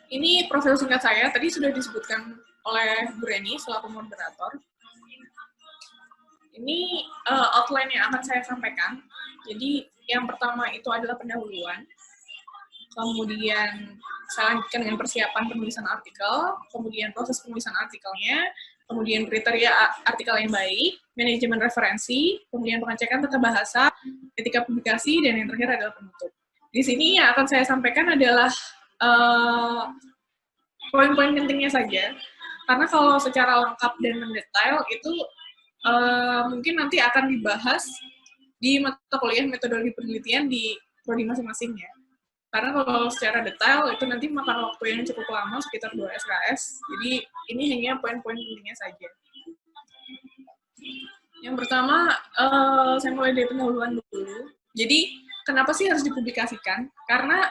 Ini profil singkat saya, tadi sudah disebutkan oleh Bu Reni selaku moderator. Ini outline yang akan saya sampaikan. Jadi yang pertama itu adalah pendahuluan, kemudian saya lanjutkan dengan persiapan penulisan artikel, kemudian proses penulisan artikelnya, kemudian kriteria artikel yang baik, manajemen referensi, kemudian pengecekan tata bahasa, etika publikasi, dan yang terakhir adalah penutup. Di sini yang akan saya sampaikan adalah poin-poin pentingnya saja, karena kalau secara lengkap dan mendetail itu mungkin nanti akan dibahas di mata kuliah metodologi penelitian di prodi masing-masing ya. Karena kalau secara detail itu nanti makan waktu yang cukup lama, sekitar 2 SKS. Jadi ini hanya poin-poin pentingnya saja. Yang pertama, saya mulai dari pendahuluan dulu. Jadi kenapa sih harus dipublikasikan? Karena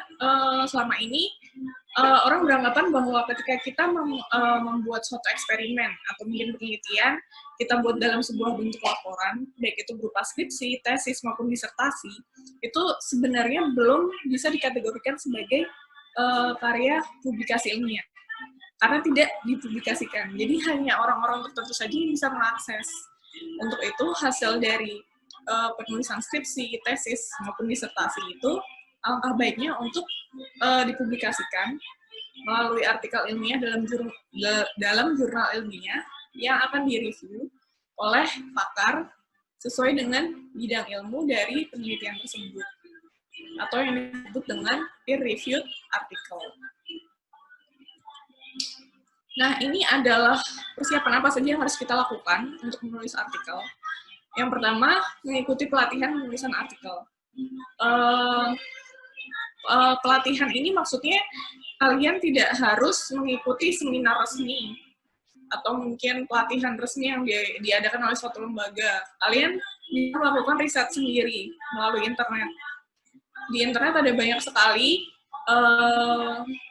selama ini orang beranggapan bahwa ketika kita membuat suatu eksperimen atau mungkin penelitian, kita buat dalam sebuah bentuk laporan, baik itu berupa skripsi, tesis, maupun disertasi, itu sebenarnya belum bisa dikategorikan sebagai karya publikasi ilmiah. Karena tidak dipublikasikan. Jadi hanya orang-orang tertentu saja yang bisa mengakses. Untuk itu, hasil dari penulisan skripsi, tesis, maupun disertasi itu, alangkah baiknya untuk dipublikasikan melalui artikel ilmiah dalam jurnal ilmiah yang akan direview oleh pakar sesuai dengan bidang ilmu dari penelitian tersebut, atau yang disebut dengan peer-reviewed article. Nah, ini adalah persiapan apa saja yang harus kita lakukan untuk menulis artikel. Yang pertama, mengikuti pelatihan penulisan artikel. Pelatihan ini maksudnya kalian tidak harus mengikuti seminar resmi atau mungkin pelatihan resmi yang diadakan oleh suatu lembaga. Kalian bisa melakukan riset sendiri melalui internet. Di internet ada banyak sekali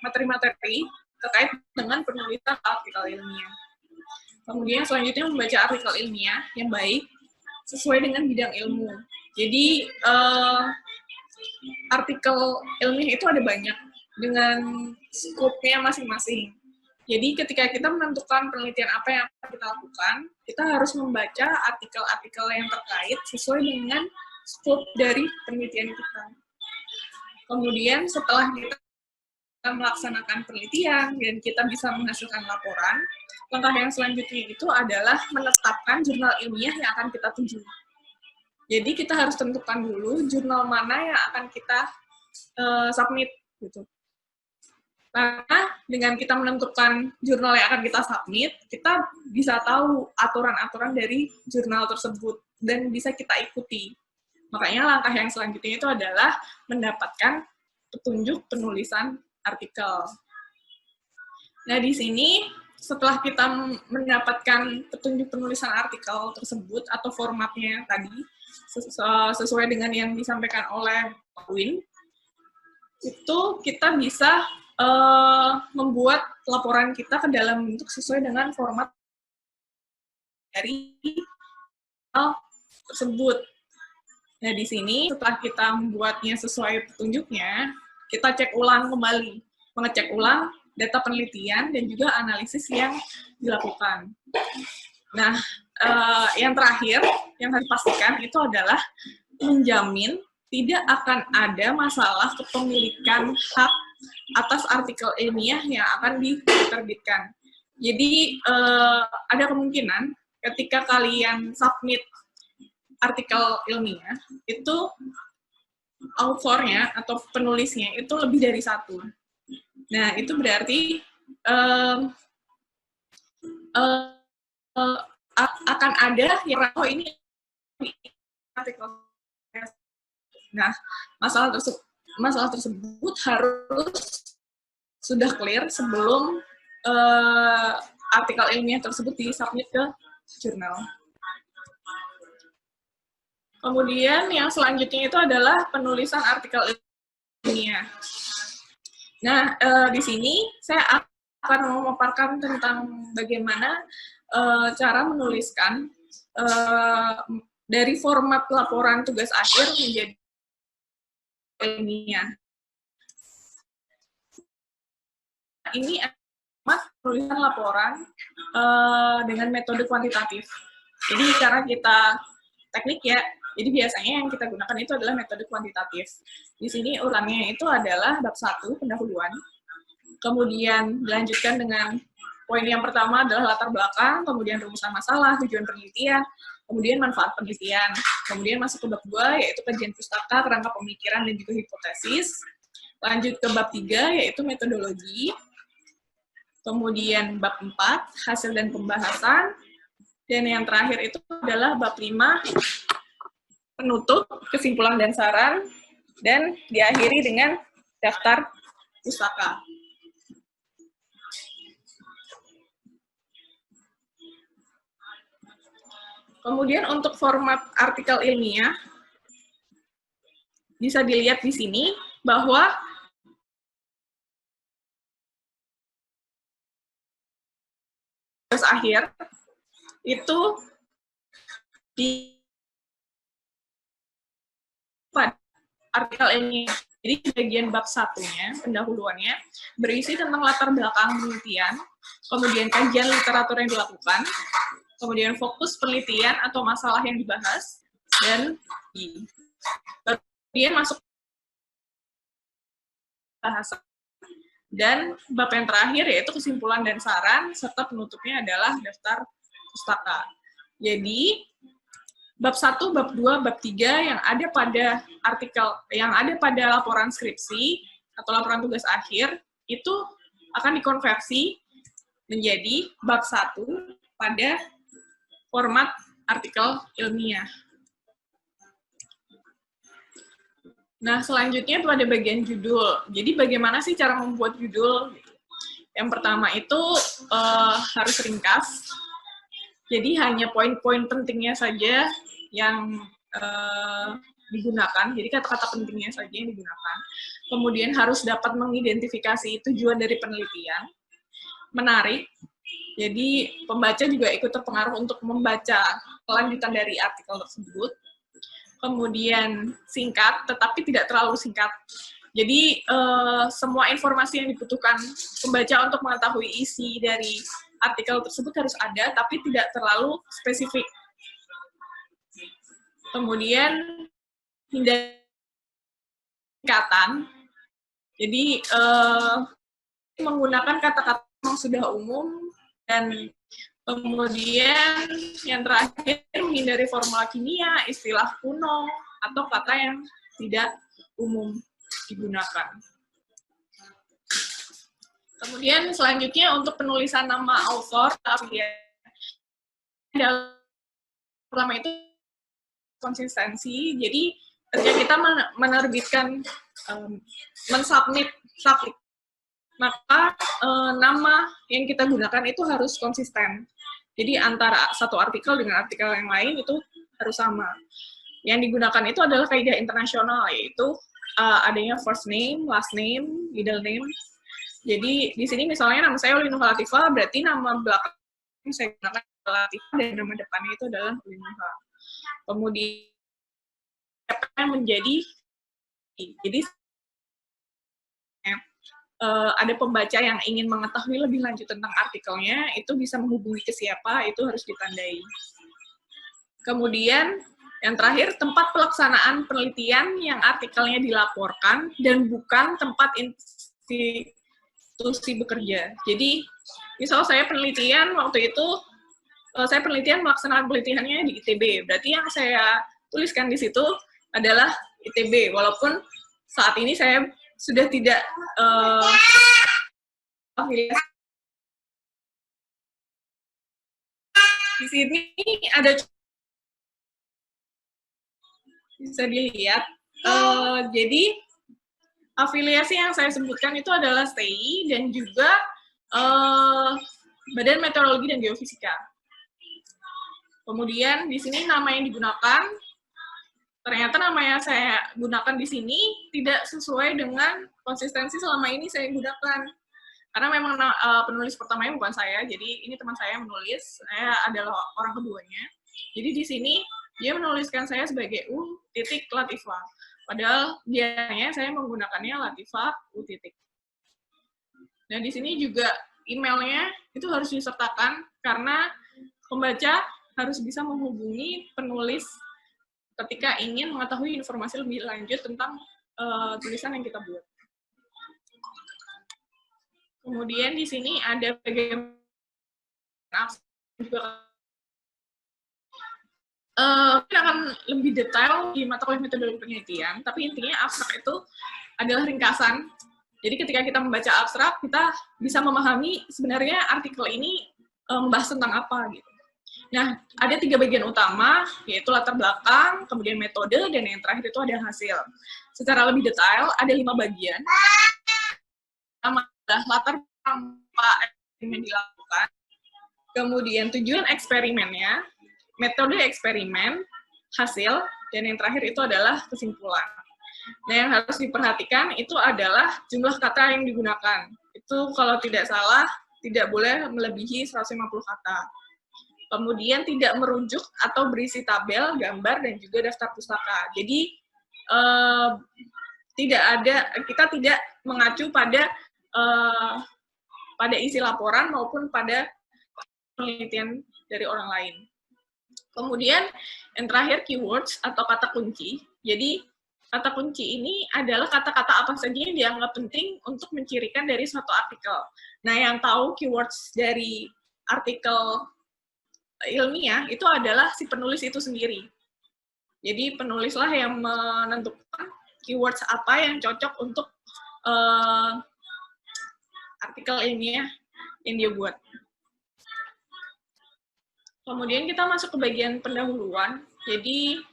materi-materi terkait dengan penulisan artikel ilmiah. Kemudian selanjutnya membaca artikel ilmiah yang baik sesuai dengan bidang ilmu. Jadi artikel ilmiah itu ada banyak dengan skopnya masing-masing. Jadi ketika kita menentukan penelitian apa yang akan kita lakukan, kita harus membaca artikel-artikel yang terkait sesuai dengan skop dari penelitian kita. Kemudian setelah kita melaksanakan penelitian dan kita bisa menghasilkan laporan, langkah yang selanjutnya itu adalah menetapkan jurnal ilmiah yang akan kita tuju. Jadi kita harus tentukan dulu jurnal mana yang akan kita submit gitu. Karena dengan kita menentukan jurnal yang akan kita submit, kita bisa tahu aturan-aturan dari jurnal tersebut dan bisa kita ikuti. Makanya langkah yang selanjutnya itu adalah mendapatkan petunjuk penulisan artikel. Nah, di sini setelah kita mendapatkan petunjuk penulisan artikel tersebut atau formatnya tadi sesuai dengan yang disampaikan oleh Pak Win, itu kita bisa membuat laporan kita ke dalam bentuk sesuai dengan format dari tersebut. Nah, di sini setelah kita membuatnya sesuai petunjuknya, kita cek ulang kembali, mengecek ulang data penelitian dan juga analisis yang dilakukan. Nah, yang terakhir yang harus dipastikan itu adalah menjamin tidak akan ada masalah kepemilikan hak atas artikel ilmiah yang akan diterbitkan. Jadi, ada kemungkinan ketika kalian submit artikel ilmiah, itu author-nya atau penulisnya itu lebih dari satu. Nah, itu berarti akan ada yang ini artikel. Nah, masalah tersebut harus sudah clear sebelum artikel ilmiah tersebut disubmit ke jurnal. Kemudian yang selanjutnya itu adalah penulisan artikel ilmiah. Nah, di sini saya akan memaparkan tentang bagaimana cara menuliskan dari format laporan tugas akhir menjadi ilmiah. ini penulisan laporan dengan metode kuantitatif. Jadi cara kita teknik ya, jadi biasanya yang kita gunakan itu adalah metode kuantitatif. Di sini urutannya itu adalah bab 1, pendahuluan. Kemudian dilanjutkan dengan poin yang pertama adalah latar belakang, kemudian rumusan masalah, tujuan penelitian, kemudian manfaat penelitian. Kemudian masuk ke bab 2, yaitu kajian pustaka, kerangka pemikiran, dan juga hipotesis. Lanjut ke bab 3, yaitu metodologi. Kemudian bab 4, hasil dan pembahasan. Dan yang terakhir itu adalah bab 5, penutup, kesimpulan dan saran. Dan diakhiri dengan daftar pustaka. Kemudian untuk format artikel ilmiah, bisa dilihat di sini bahwa tugas akhir itu di artikel ilmiah. Jadi bagian bab 1-nya, pendahuluannya, berisi tentang latar belakang penelitian, kemudian kajian literatur yang dilakukan, kemudian fokus penelitian atau masalah yang dibahas, dan kemudian masuk bahasa. Dan bab yang terakhir yaitu kesimpulan dan saran, serta penutupnya adalah daftar pustaka. Jadi, bab 1, bab 2, bab 3 yang ada pada artikel, yang ada pada laporan skripsi atau laporan tugas akhir, itu akan dikonversi menjadi bab 1 pada format artikel ilmiah. Nah, selanjutnya pada bagian judul. Jadi bagaimana sih cara membuat judul? Yang pertama itu harus ringkas. Jadi hanya poin-poin pentingnya saja yang digunakan. Jadi kata-kata pentingnya saja yang digunakan. Kemudian harus dapat mengidentifikasi tujuan dari penelitian. Menarik. Jadi pembaca juga ikut terpengaruh untuk membaca kelanjutan dari artikel tersebut. Kemudian singkat, tetapi tidak terlalu singkat. Jadi semua informasi yang dibutuhkan pembaca untuk mengetahui isi dari artikel tersebut harus ada, tapi tidak terlalu spesifik. Kemudian hindari singkatan. Jadi menggunakan kata-kata yang sudah umum, dan kemudian yang terakhir, menghindari formula kimia, istilah kuno, atau kata yang tidak umum digunakan. Kemudian selanjutnya untuk penulisan nama author, pertama itu konsistensi. Jadi ketika kita menerbitkan, mensubmit, maka nama yang kita gunakan itu harus konsisten. Jadi antara satu artikel dengan artikel yang lain itu harus sama. Yang digunakan itu adalah kaidah internasional, yaitu adanya first name, last name, middle name. Jadi di sini misalnya nama saya Ulinuha Latifah, berarti nama belakang saya gunakan Latifah dan nama depannya itu adalah Ulinuha. Kemudian menjadi, jadi ada pembaca yang ingin mengetahui lebih lanjut tentang artikelnya, itu bisa menghubungi ke siapa, itu harus ditandai. Kemudian, yang terakhir, tempat pelaksanaan penelitian yang artikelnya dilaporkan dan bukan tempat institusi bekerja. Jadi, misal saya penelitian, waktu itu, saya penelitian melaksanakan penelitiannya di ITB. Berarti yang saya tuliskan di situ adalah ITB, walaupun saat ini saya sudah tidak afiliasi. Di sini ada, bisa dilihat. Jadi afiliasi yang saya sebutkan itu adalah STI dan juga Badan Meteorologi dan Geofisika. Kemudian di sini nama yang digunakan, ternyata nama yang saya gunakan di sini tidak sesuai dengan konsistensi selama ini saya gunakan. Karena memang penulis pertamanya bukan saya, jadi ini teman saya yang menulis, saya adalah orang keduanya. Jadi di sini dia menuliskan saya sebagai U.Latifah. Padahal biasanya saya menggunakannya Latifah U. Nah, di sini juga emailnya itu harus disertakan karena pembaca harus bisa menghubungi penulis ketika ingin mengetahui informasi lebih lanjut tentang tulisan yang kita buat. Kemudian di sini ada bagaimana juga kita akan lebih detail di mata kuliah metodologi penelitian, tapi intinya abstrak itu adalah ringkasan. Jadi ketika kita membaca abstrak, kita bisa memahami sebenarnya artikel ini membahas tentang apa gitu. Nah, ada 3 bagian utama, yaitu latar belakang, kemudian metode, dan yang terakhir itu ada hasil. Secara lebih detail, ada 5 bagian. Pertama adalah latar belakang eksperimen dilakukan, kemudian tujuan eksperimennya, metode eksperimen, hasil, dan yang terakhir itu adalah kesimpulan. Nah, yang harus diperhatikan itu adalah jumlah kata yang digunakan. Itu kalau tidak salah, tidak boleh melebihi 150 kata. Kemudian tidak merujuk atau berisi tabel, gambar, dan juga daftar pustaka. Jadi, kita tidak mengacu pada isi laporan maupun pada penelitian dari orang lain. Kemudian yang terakhir keywords atau kata kunci. Jadi kata kunci ini adalah kata-kata apa saja yang dianggap penting untuk mencirikan dari suatu artikel. Nah, yang tahu keywords dari artikel ilmiah itu adalah si penulis itu sendiri. Jadi penulislah yang menentukan keywords apa yang cocok untuk artikel ilmiah yang dia buat. Kemudian kita masuk ke bagian pendahuluan. Jadi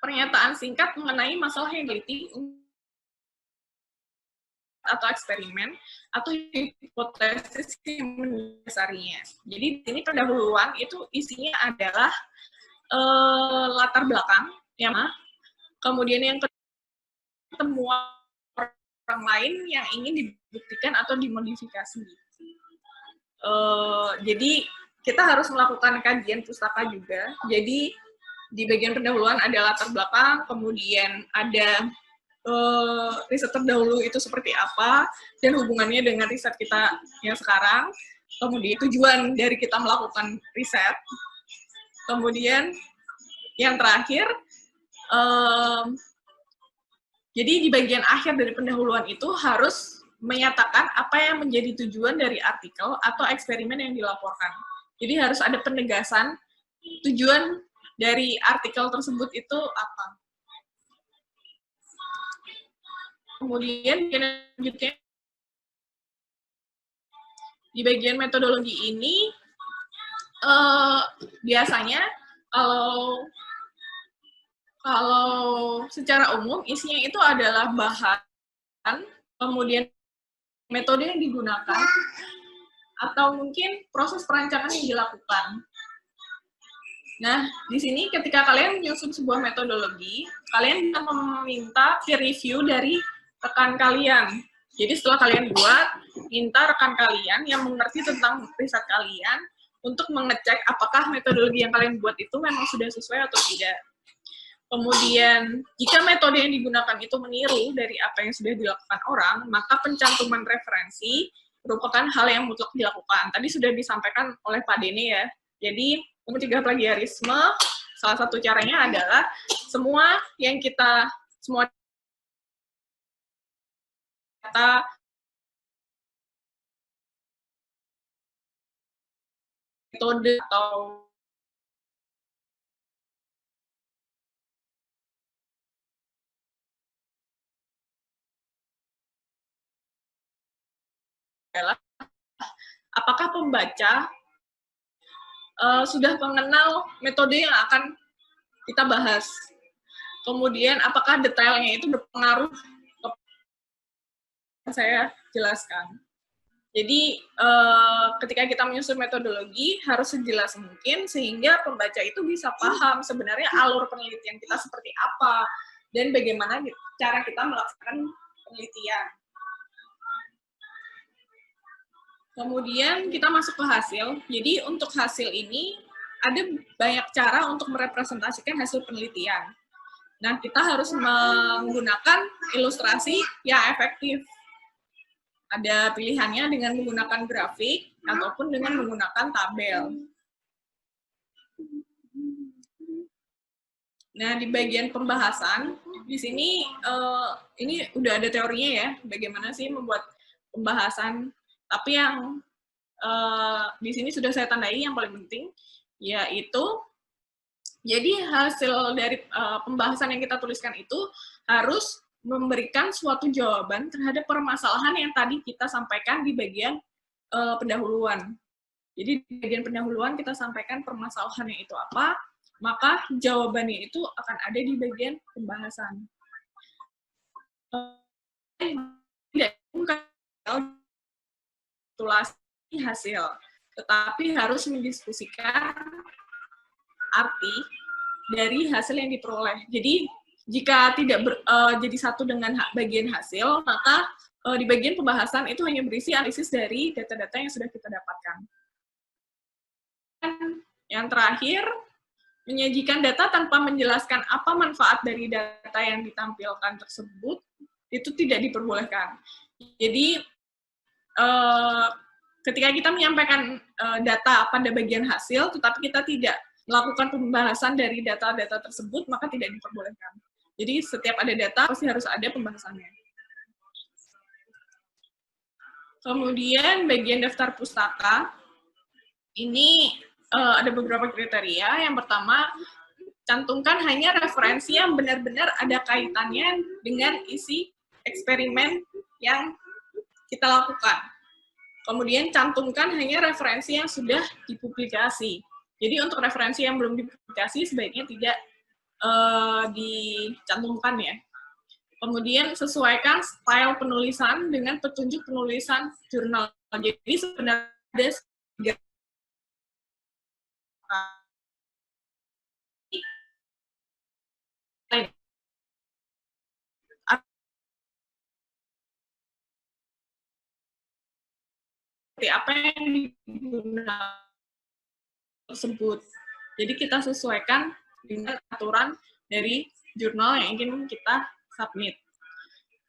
pernyataan singkat mengenai masalah yang diteliti atau eksperimen atau hipotesis yang mendasarinya. Jadi di sini pendahuluan itu isinya adalah latar belakang, ya, kemudian yang temuan orang lain yang ingin dibuktikan atau dimodifikasi. Jadi kita harus melakukan kajian pustaka juga. Jadi di bagian pendahuluan ada latar belakang, kemudian ada riset terdahulu itu seperti apa, dan hubungannya dengan riset kita yang sekarang, kemudian tujuan dari kita melakukan riset, kemudian yang terakhir, jadi di bagian akhir dari pendahuluan itu harus menyatakan apa yang menjadi tujuan dari artikel atau eksperimen yang dilaporkan. Jadi harus ada penegasan tujuan dari artikel tersebut itu apa. Kemudian selanjutnya di bagian metodologi ini biasanya kalau secara umum isinya itu adalah bahan, kemudian metode yang digunakan, atau mungkin proses perancangan yang dilakukan. Nah, di sini ketika kalian menyusun sebuah metodologi, kalian bisa meminta peer review dari rekan kalian. Jadi setelah kalian buat, minta rekan kalian yang mengerti tentang riset kalian untuk mengecek apakah metodologi yang kalian buat itu memang sudah sesuai atau tidak. Kemudian, jika metode yang digunakan itu meniru dari apa yang sudah dilakukan orang, maka pencantuman referensi merupakan hal yang mutlak dilakukan. Tadi sudah disampaikan oleh Pak Dene ya. Jadi, untuk mencegah plagiarisme, salah satu caranya adalah semua data metode atau adalah apakah pembaca sudah mengenal metode yang akan kita bahas. Kemudian apakah detailnya itu berpengaruh ke saya jelaskan. Jadi ketika kita menyusun metodologi harus sejelas mungkin sehingga pembaca itu bisa paham sebenarnya alur penelitian kita seperti apa dan bagaimana cara kita melaksanakan penelitian. Kemudian kita masuk ke hasil. Jadi untuk hasil ini ada banyak cara untuk merepresentasikan hasil penelitian. Nah, kita harus menggunakan ilustrasi yang efektif. Ada pilihannya dengan menggunakan grafik ataupun dengan menggunakan tabel. Nah, di bagian pembahasan, di sini ini udah ada teorinya ya, bagaimana sih membuat pembahasan. Tapi yang di sini sudah saya tandai yang paling penting, yaitu jadi hasil dari pembahasan yang kita tuliskan itu harus memberikan suatu jawaban terhadap permasalahan yang tadi kita sampaikan di bagian pendahuluan. Jadi di bagian pendahuluan kita sampaikan permasalahannya itu apa, maka jawabannya itu akan ada di bagian pembahasan. Tidak titulasi hasil, tetapi harus mendiskusikan arti dari hasil yang diperoleh. Jadi jika tidak jadi satu dengan bagian hasil, maka di bagian pembahasan itu hanya berisi analisis dari data-data yang sudah kita dapatkan. Yang terakhir, menyajikan data tanpa menjelaskan apa manfaat dari data yang ditampilkan tersebut, itu tidak diperbolehkan. Jadi, ketika kita menyampaikan data pada bagian hasil, tetapi kita tidak melakukan pembahasan dari data-data tersebut, maka tidak diperbolehkan. Jadi, setiap ada data, pasti harus ada pembahasannya. Kemudian, bagian daftar pustaka, ini ada beberapa kriteria. Yang pertama, cantumkan hanya referensi yang benar-benar ada kaitannya dengan isi eksperimen yang kita lakukan. Kemudian cantumkan hanya referensi yang sudah dipublikasi. Jadi untuk referensi yang belum dipublikasi sebaiknya tidak dicantumkan ya. Kemudian sesuaikan style penulisan dengan petunjuk penulisan jurnal. Jadi sebenarnya ada seperti apa yang digunakan tersebut. Jadi kita sesuaikan dengan aturan dari jurnal yang ingin kita submit.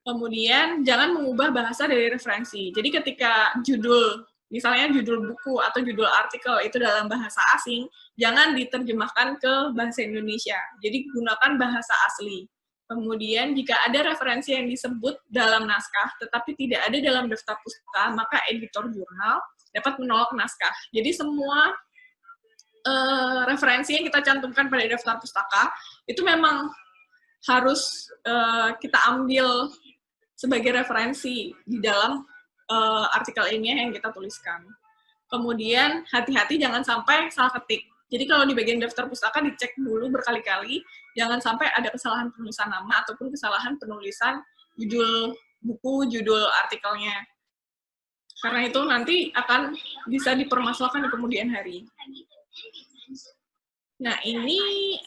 Kemudian jangan mengubah bahasa dari referensi. Jadi ketika judul, misalnya judul buku atau judul artikel itu dalam bahasa asing, jangan diterjemahkan ke bahasa Indonesia. Jadi gunakan bahasa asli. Kemudian jika ada referensi yang disebut dalam naskah, tetapi tidak ada dalam daftar pustaka, maka editor jurnal dapat menolak naskah. Jadi semua referensi yang kita cantumkan pada daftar pustaka, itu memang harus kita ambil sebagai referensi di dalam artikel ilmiah yang kita tuliskan. Kemudian hati-hati jangan sampai salah ketik. Jadi kalau di bagian daftar pustaka dicek dulu berkali-kali, jangan sampai ada kesalahan penulisan nama ataupun kesalahan penulisan judul buku, judul artikelnya. Karena itu nanti akan bisa dipermasalahkan di kemudian hari. Nah, ini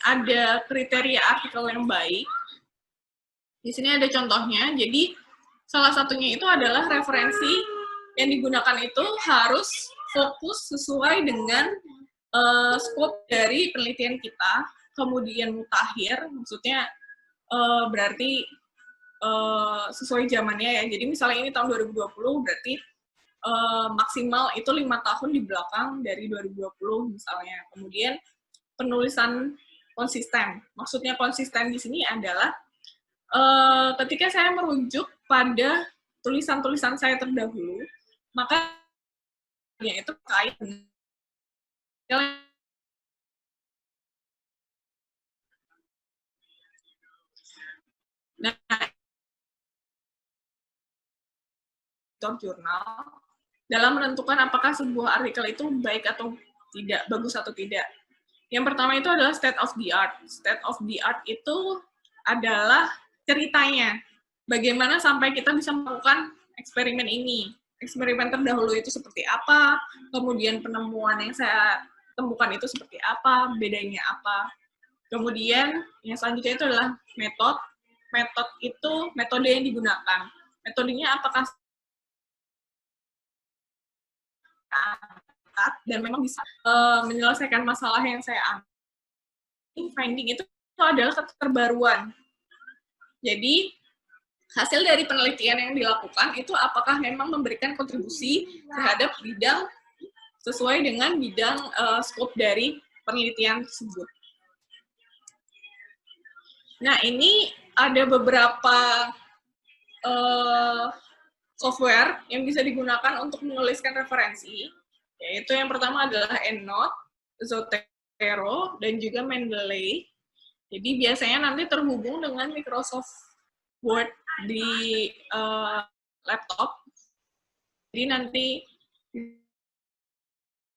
ada kriteria artikel yang baik. Di sini ada contohnya. Jadi, salah satunya itu adalah referensi yang digunakan itu harus fokus sesuai dengan skop dari penelitian kita, kemudian mutakhir, maksudnya berarti sesuai zamannya ya. Jadi misalnya ini tahun 2020, berarti maksimal itu 5 tahun di belakang dari 2020 misalnya. Kemudian penulisan konsisten. Maksudnya konsisten di sini adalah ketika saya merujuk pada tulisan-tulisan saya terdahulu, maka ya itu kait dengan nah, jurnal dalam menentukan apakah sebuah artikel itu baik atau tidak, bagus atau tidak. Yang pertama itu adalah state of the art. State of the art itu adalah ceritanya. Bagaimana sampai kita bisa melakukan eksperimen ini. Eksperimen terdahulu itu seperti apa, kemudian penemuan yang saya temukan itu seperti apa, bedanya apa. Kemudian yang selanjutnya itu adalah metode. Metode itu metode yang digunakan. Metodenya apakah dan memang bisa menyelesaikan masalah yang saya ambil. Finding itu adalah keterbaruan. Jadi hasil dari penelitian yang dilakukan itu apakah memang memberikan kontribusi terhadap bidang sesuai dengan bidang scope dari penelitian tersebut. Nah, ini ada beberapa software yang bisa digunakan untuk menuliskan referensi, yaitu yang pertama adalah EndNote, Zotero, dan juga Mendeley. Jadi biasanya nanti terhubung dengan Microsoft Word di laptop. Jadi nanti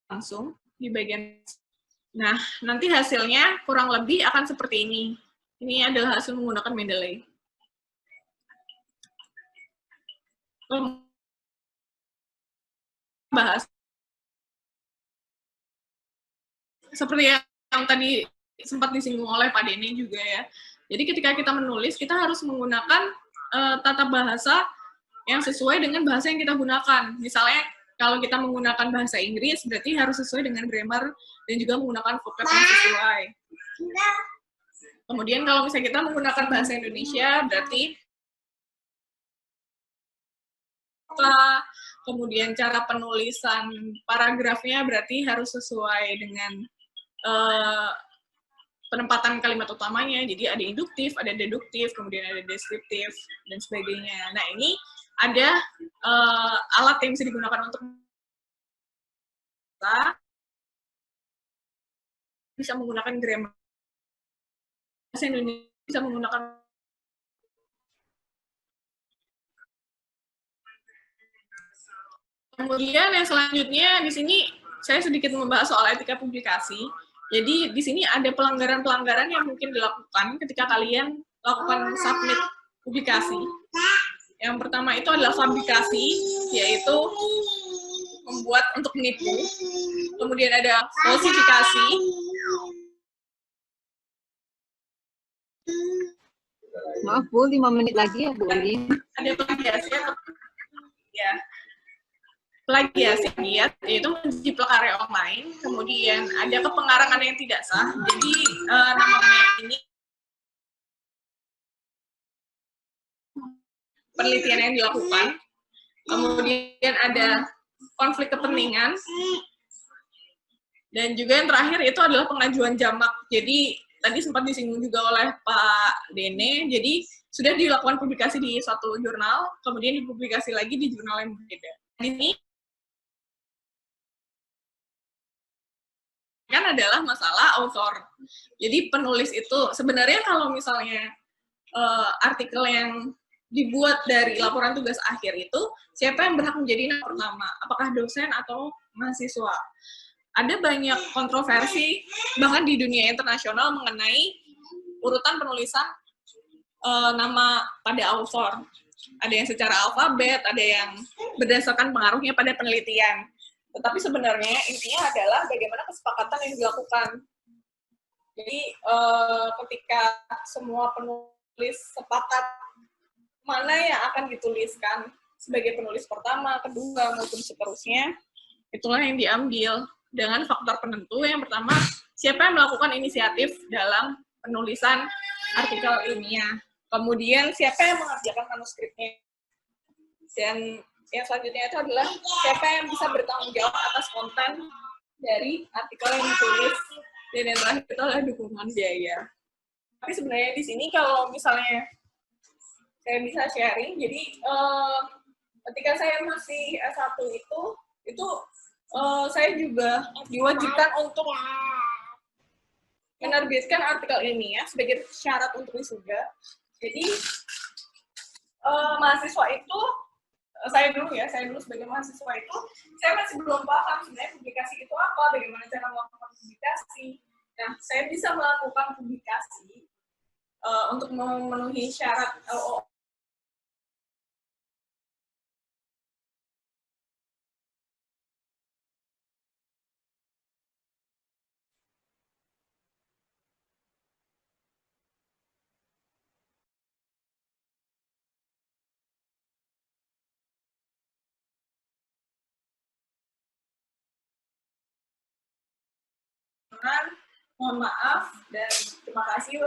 langsung di bagian. Nah, nanti hasilnya kurang lebih akan seperti ini. Ini adalah hasil menggunakan Mendeley. Bahas seperti yang tadi sempat disinggung oleh Pak Denny juga ya. Jadi ketika kita menulis, kita harus menggunakan tata bahasa yang sesuai dengan bahasa yang kita gunakan. Misalnya kalau kita menggunakan bahasa Inggris, berarti harus sesuai dengan grammar dan juga menggunakan vocab yang sesuai. Kemudian kalau misalnya kita menggunakan bahasa Indonesia, berarti kemudian cara penulisan paragrafnya berarti harus sesuai dengan penempatan kalimat utamanya. Jadi ada induktif, ada deduktif, kemudian ada deskriptif, dan sebagainya. Nah, ini ada alat yang bisa digunakan untuk kita bisa menggunakan grammar. Bahasa Indonesia bisa menggunakan. Kemudian yang selanjutnya di sini saya sedikit membahas soal etika publikasi. Jadi di sini ada pelanggaran-pelanggaran yang mungkin dilakukan ketika kalian lakukan submit publikasi. Yang pertama itu adalah fabrikasi, yaitu membuat untuk menipu. Kemudian ada falsifikasi. Maaf Bu, 5 menit lagi ya Bu Ulin. Ada plagiasi ya. Plagiasi yaitu menjiplak karya online. Kemudian ada kepengarangan yang tidak sah. Jadi namanya ini penelitian yang dilakukan. Kemudian ada konflik kepentingan. Dan juga yang terakhir itu adalah pengajuan jamak. Jadi tadi sempat disinggung juga oleh Pak Dene. Jadi sudah dilakukan publikasi di suatu jurnal, kemudian dipublikasi lagi di jurnal yang berbeda. Ini kan adalah masalah author. Jadi penulis itu sebenarnya kalau misalnya artikel yang dibuat dari laporan tugas akhir itu, siapa yang berhak menjadi yang pertama? Apakah dosen atau mahasiswa? Ada banyak kontroversi bahkan di dunia internasional mengenai urutan penulisan nama pada author. Ada yang secara alfabet, ada yang berdasarkan pengaruhnya pada penelitian. Tetapi sebenarnya intinya adalah bagaimana kesepakatan yang dilakukan. Jadi ketika semua penulis sepakat mana yang akan dituliskan sebagai penulis pertama, kedua, maupun seterusnya, itulah yang diambil dengan faktor penentu. Yang pertama, siapa yang melakukan inisiatif dalam penulisan artikel ilmiah. Kemudian, siapa yang mengerjakan manuskripnya. Dan yang selanjutnya itu adalah siapa yang bisa bertanggung jawab atas konten dari artikel yang ditulis. Dan yang terakhir itu adalah dukungan biaya. Tapi sebenarnya di sini kalau misalnya saya bisa sharing, jadi ketika saya masih S1 itu saya juga diwajibkan untuk menerbitkan artikel ilmiah sebagai syarat untuk wisuda. Jadi mahasiswa itu, saya dulu sebagai mahasiswa itu, saya masih belum paham sebenarnya publikasi itu apa, bagaimana cara melakukan publikasi. Nah, saya bisa melakukan publikasi untuk memenuhi syarat LOA. Mohon maaf dan terima kasih.